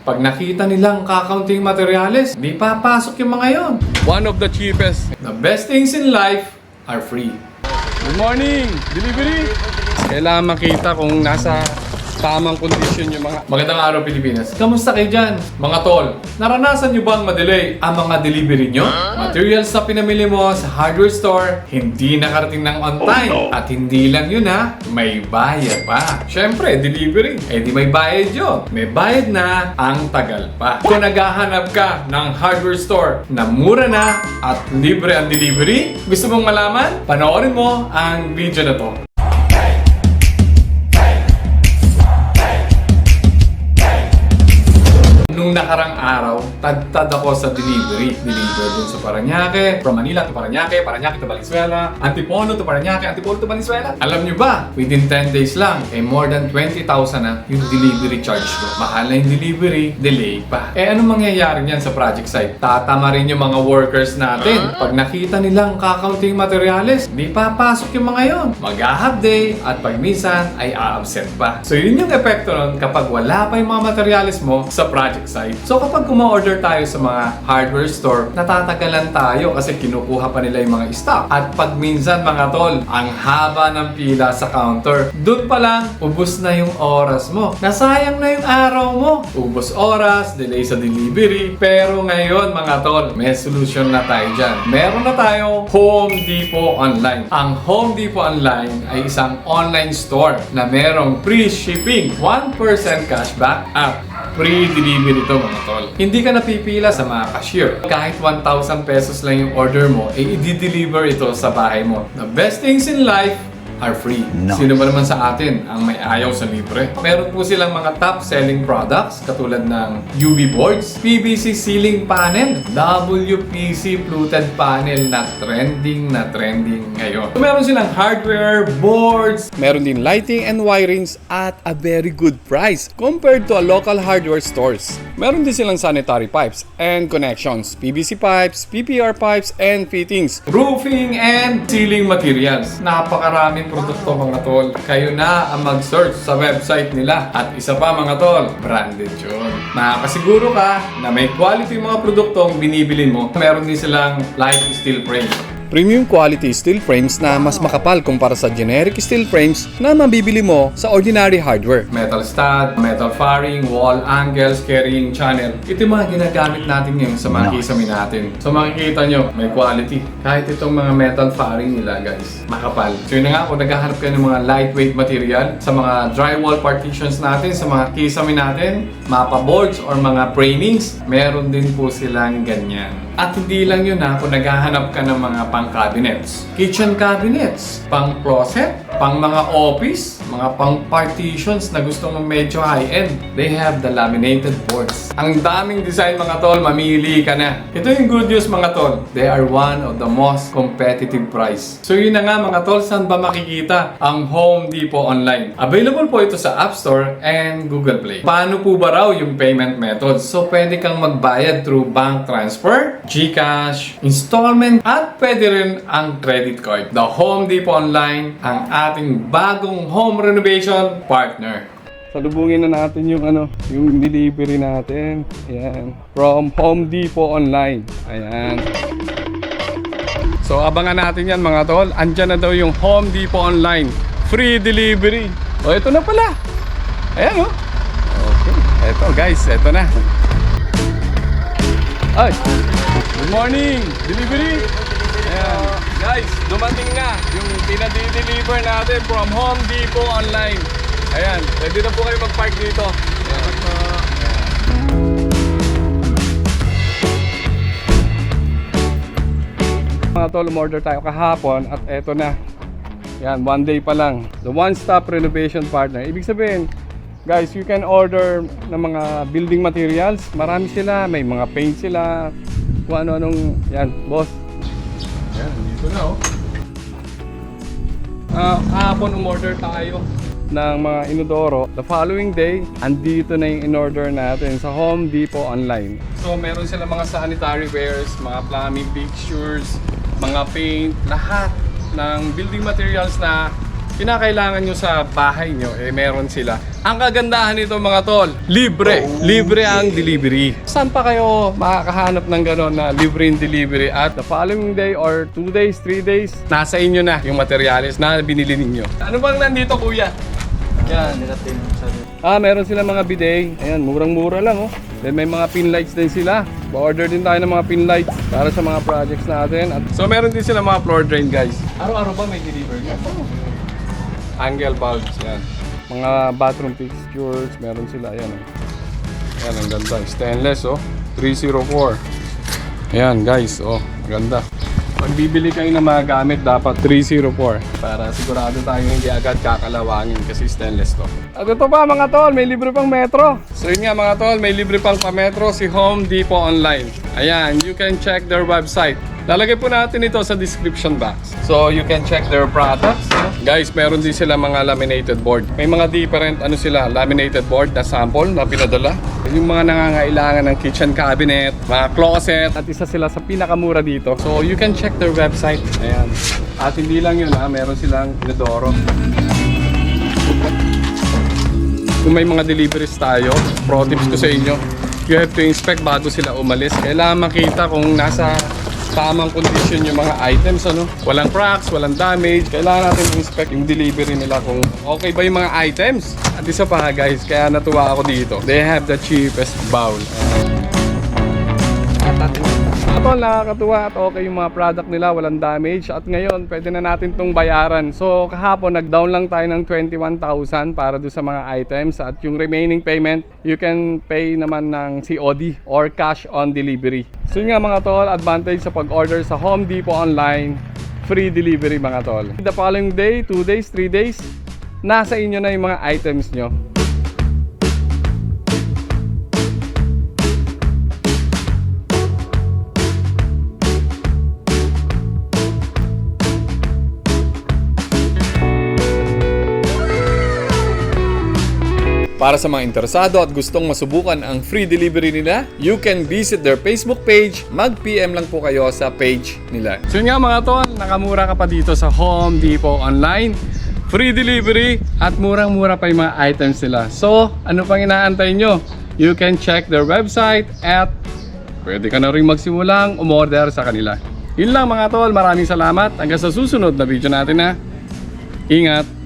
Pag nakita nilang kakaunting materyales, di papasok yung mga yon. One of the cheapest. The best things in life are free. Good morning! Delivery! Kailangan makita kung nasa tamang kondisyon yung mga... Magandang araw, Pilipinas. Kamusta kayo dyan? Mga tol, naranasan nyo bang madelay ang mga delivery nyo? Materials na pinamili mo sa hardware store, hindi nakarating ng on time. At hindi lang yun ha, may bayad pa. Syempre, delivery. Eh di may bayad yun. May bayad na, ang tagal pa. Kung naghahanap ka ng hardware store na mura na at libre ang delivery, gusto mong malaman? Panoorin mo ang video na to. Nung nakarang araw, tad ako sa delivery. Deliver dun sa Parañaque, from Manila to Parañaque, Parañaque to Valenzuela, Antipolo to Parañaque, Antipolo to Valenzuela. Alam nyo ba, within 10 days lang, more than 20,000 na yung delivery charge ko. Mahal na yung delivery, delay pa. Anong mangyayari niyan sa project site? Tatama rin yung mga workers natin. Pag nakita nilang kakaunting materyales, di papasok yung mga yon. Mag-a-half day, at pag minsan ay a-absent pa. So yun yung epekto nun kapag wala pa yung mga materyales mo sa project site. So kapag kuma-order tayo sa mga hardware store, natatagalan tayo kasi kinukuha pa nila yung mga stock. At pag minsan mga tol, ang haba ng pila sa counter, dun pa lang, ubos na yung oras mo. Nasayang na yung araw mo. Ubos oras, delay sa delivery. Pero ngayon mga tol, may solution na tayo dyan. Meron na tayo Home Depot Online. Ang Home Depot Online ay isang online store na merong free shipping, 1% cashback at free delivery ito mga tol. Hindi ka napipila sa mga cashier. Kahit 1,000 pesos lang yung order mo, i-deliver ito sa bahay mo. The best things in life are free. No. Sino ba naman sa atin ang may ayaw sa libre? Meron po silang mga top selling products katulad ng UV boards, PVC ceiling panel, WPC fluted panel na trending ngayon. So, meron silang hardware, boards, meron din lighting and wirings at a very good price compared to a local hardware stores. Meron din silang sanitary pipes and connections, PVC pipes, PPR pipes and fittings, roofing and ceiling materials. Napakaraming produkto mga tol. Kayo na ang mag-search sa website nila. At isa pa mga tol, branded yun. Makakasiguro ka na may quality yung mga produktong binibili mo. Meron din silang light steel frame. Premium quality steel frames na mas makapal kumpara sa generic steel frames na mabibili mo sa ordinary hardware. Metal stud, metal faring, wall angles, carrying channel. Ito yung mga ginagamit natin ngayon sa mga kisame natin. So makikita nyo, may quality. Kahit itong mga metal faring nila guys, makapal. So yun na nga, kung naghahanap kayo ng mga lightweight material sa mga drywall partitions natin, sa mga kisame natin, mapa boards or mga framings, meron din po silang ganyan. At hindi lang yun ha, kung naghahanap ka ng mga pang-cabinets, kitchen cabinets, pang-closet, pang mga office, mga pang-partitions na gusto mong medyo high-end, they have the laminated boards. Ang daming design mga tol, mamili ka na. Ito yung good news mga tol, they are one of the most competitive price. So yun na nga mga tol, saan ba makikita ang Home Depot Online? Available po ito sa App Store and Google Play. Paano po ba raw yung payment method? So pwede kang magbayad through bank transfer, GCash, installment, at pwede rin ang credit card. The Home Depot Online, ang ating bagong home renovation partner. Salubungin na natin yung yung delivery natin. Ayan. From Home Depot Online. Ayan. So abangan natin yan mga tol. Andyan na daw yung Home Depot Online. Free delivery. O ito na pala. Ayan o. Okay. Ito guys. Ito na. Ay. Good morning. Delivery. Ayan. Guys, dumating na yung pinadi-deliver natin from Home Depot Online. Ayan, pwede na po kayo mag-park dito. Ayan. Mga tol, umorder tayo kahapon at eto na. Ayan, one day pa lang. The one-stop renovation partner. Ibig sabihin, guys, you can order ng mga building materials. Marami sila, may mga paint sila. Kung ano-anong, yan, boss. Ayan, dito na oh. Kahapon umorder tayo ng mga inodoro. The following day, andito na yung in-order natin sa Home Depot Online. So meron sila mga sanitary wares, mga plumbing fixtures, mga paint, lahat ng building materials na kinakailangan nyo sa bahay nyo, meron sila. Ang kagandahan nito mga tol, libre. Libre ang delivery. Saan pa kayo makakahanap ng gano'n na libre yung delivery at the following day or 2 days, 3 days, nasa inyo na yung materials na binili ninyo. Ano bang nandito kuya? Yan. Meron sila mga bidet. Ayan, murang-mura lang oh. Then may mga pin lights din sila. Ba-order din tayo ng mga pin lights para sa mga projects natin. At so meron din sila mga floor drain guys. Araw-araw ba may deliver ka? Angle bulbs yan. Mga bathroom fixtures, meron sila. Ayan oh. Ayan, ang ganda. Stainless oh. 304. Ayan guys oh. Maganda. Pag bibili kayo ng mga gamit, dapat 304 para sigurado tayo hindi agad kakalawangin kasi stainless to. At ito pa mga tol, may libre pang metro. So yun nga mga tol, may libre pang pa-metro si Home Depot Online. Ayan, you can check their website. Lalagay po natin ito sa description box. So you can check their products. Guys, meron din sila mga laminated board. May mga different laminated board na sample na pinadala. Yung mga nangangailangan ng kitchen cabinet, mga closet, at isa sila sa pinakamura dito. So you can check their website. Ayan. At hindi lang yun meron silang inodoro. Kung may mga deliveries tayo, pro tips ko sa inyo, you have to inspect bago sila umalis. Kailangan makita kung nasa tamang condition yung mga items, walang cracks, walang damage. Kailangan natin inspect yung delivery nila kung okay ba yung mga items. At isa pa guys, kaya natuwa ako dito, they have the cheapest bowl. Ito, nakakatuwa at okay yung mga product nila, walang damage. At ngayon, pwede na natin itong bayaran. So kahapon, nag-down lang tayo ng 21,000 para doon sa mga items. At yung remaining payment, you can pay naman ng COD or cash on delivery. So yun nga mga tol, advantage sa pag-order sa Home Depot Online, free delivery mga tol. The following day, 2 days, 3 days, nasa inyo na yung mga items nyo. Para sa mga interesado at gustong masubukan ang free delivery nila, you can visit their Facebook page. Mag-PM lang po kayo sa page nila. So yun nga mga tol, nakamura ka pa dito sa Home Depot Online. Free delivery at murang-mura pa yung mga items nila. So, ano pang inaantay nyo? You can check their website at pwede ka na rin magsimulang umorder sa kanila. Yun lang mga tol, maraming salamat. Hanggang sa susunod na video natin na. Ingat!